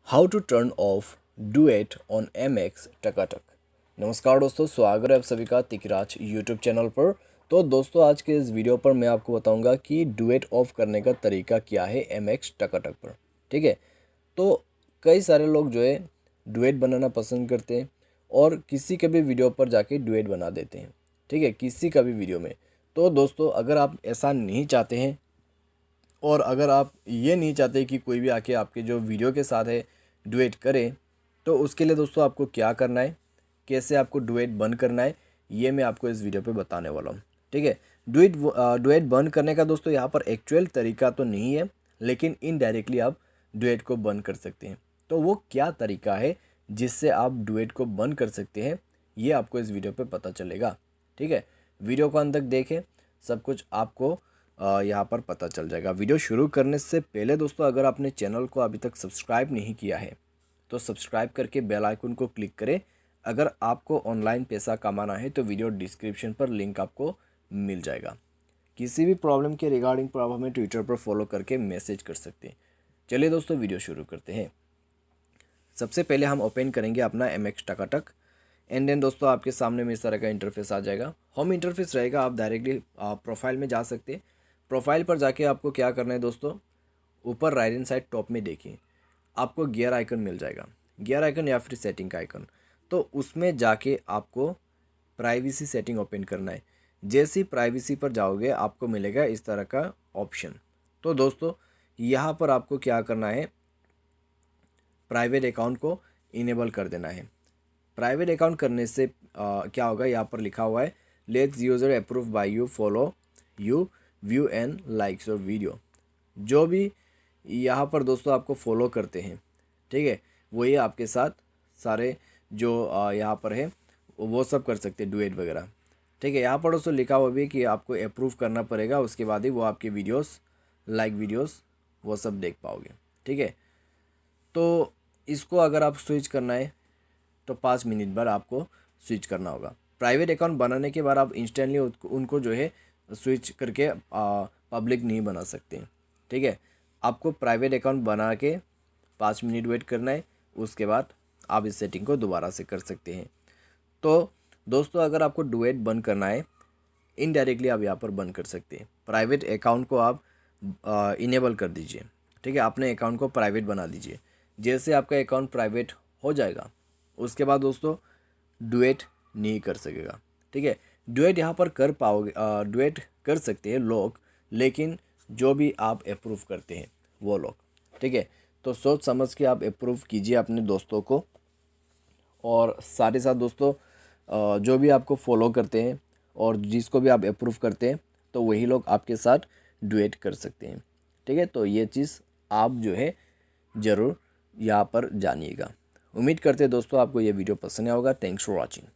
How to turn off duet on MX Takatak. नमस्कार दोस्तों, स्वागत है आप सभी का तिकराज यूट्यूब चैनल पर। तो दोस्तों, आज के इस वीडियो पर मैं आपको बताऊंगा कि डुएट ऑफ करने का तरीका क्या है MX टकाटक पर। ठीक है, तो कई सारे लोग जो है डुएट बनाना पसंद करते हैं और किसी के भी वीडियो पर जाके डुएट बना देते हैं। ठीक है, किसी का भी वीडियो में। तो दोस्तों, अगर आप ऐसा नहीं चाहते हैं और अगर आप ये नहीं चाहते कि कोई भी आके आपके जो वीडियो के साथ है डुएट करे, तो उसके लिए दोस्तों आपको क्या करना है, कैसे आपको डुएट बंद करना है, ये मैं आपको इस वीडियो पे बताने वाला हूँ। ठीक है, डुएट बंद करने का दोस्तों यहाँ पर एक्चुअल तरीका तो नहीं है, लेकिन इनडायरेक्टली आप डुएट को बंद कर सकते हैं। तो वो क्या तरीका है जिससे आप डुएट को बंद कर सकते हैं, ये आपको इस वीडियो पे पता चलेगा। ठीक है, वीडियो को अंत तक देखें, सब कुछ आपको यहाँ पर पता चल जाएगा। वीडियो शुरू करने से पहले दोस्तों, अगर आपने चैनल को अभी तक सब्सक्राइब नहीं किया है तो सब्सक्राइब करके बेल आइकन को क्लिक करें। अगर आपको ऑनलाइन पैसा कमाना है तो वीडियो डिस्क्रिप्शन पर लिंक आपको मिल जाएगा। किसी भी प्रॉब्लम के रिगार्डिंग आप हमें ट्विटर पर फॉलो करके मैसेज कर सकते हैं। चलिए दोस्तों, वीडियो शुरू करते हैं। सबसे पहले हम ओपन करेंगे अपना MX टकाटक एंड देन दोस्तों आपके सामने में इस तरह का इंटरफेस आ जाएगा। होम इंटरफेस रहेगा, आप डायरेक्टली प्रोफाइल में जा सकते हैं। प्रोफाइल पर जाके आपको क्या करना है दोस्तों, ऊपर राइट हैंड साइड टॉप में देखिए, आपको गियर आइकन मिल जाएगा, गियर आइकन या फिर सेटिंग का आइकन। तो उसमें जाके आपको प्राइवेसी सेटिंग ओपन करना है। जैसे ही प्राइवेसी पर जाओगे आपको मिलेगा इस तरह का ऑप्शन। तो दोस्तों, यहाँ पर आपको क्या करना है, प्राइवेट अकाउंट को इनेबल कर देना है। प्राइवेट अकाउंट करने से क्या होगा, यहाँ पर लिखा हुआ है let's user approve by you, follow you, view and likes और वीडियो। जो भी यहाँ पर दोस्तों आपको फॉलो करते हैं, ठीक है, वही आपके साथ सारे जो यहाँ पर है वो सब कर सकते हैं, डुएट वगैरह। ठीक है, यहाँ पर दोस्तों लिखा हुआ भी है कि आपको अप्रूव करना पड़ेगा, उसके बाद ही वो आपके वीडियोस, लाइक वीडियोस, वो सब देख पाओगे। ठीक है, तो इसको अगर आप स्विच करना है तो 5 मिनट बाद आपको स्विच करना होगा। प्राइवेट अकाउंट बनाने के बाद आप इंस्टेंटली उनको जो है स्विच करके पब्लिक नहीं बना सकते। ठीक है, आपको प्राइवेट अकाउंट बना के 5 मिनट वेट करना है, उसके बाद आप इस सेटिंग को दोबारा से कर सकते हैं। तो दोस्तों, अगर आपको डुएट बंद करना है, इनडायरेक्टली आप यहाँ पर बंद कर सकते हैं। प्राइवेट अकाउंट को आप इनेबल कर दीजिए। ठीक है, अपने अकाउंट को प्राइवेट बना दीजिए। जैसे आपका अकाउंट प्राइवेट हो जाएगा, उसके बाद दोस्तों डुएट नहीं कर सकेगा। ठीक है, डुएट यहाँ पर कर पाओगे, डुएट कर सकते हैं लोग, लेकिन जो भी आप अप्रूव करते हैं वो लोग। ठीक है, तो सोच समझ के आप अप्रूव कीजिए अपने दोस्तों को, और साथ ही साथ दोस्तों जो भी आपको फॉलो करते हैं और जिसको भी आप अप्रूव करते हैं, तो वही लोग आपके साथ डुएट कर सकते हैं। ठीक है, तो ये चीज़ आप जो है ज़रूर यहाँ पर जानिएगा। उम्मीद करते हैं दोस्तों आपको ये वीडियो पसंद आया होगा। Thanks for watching.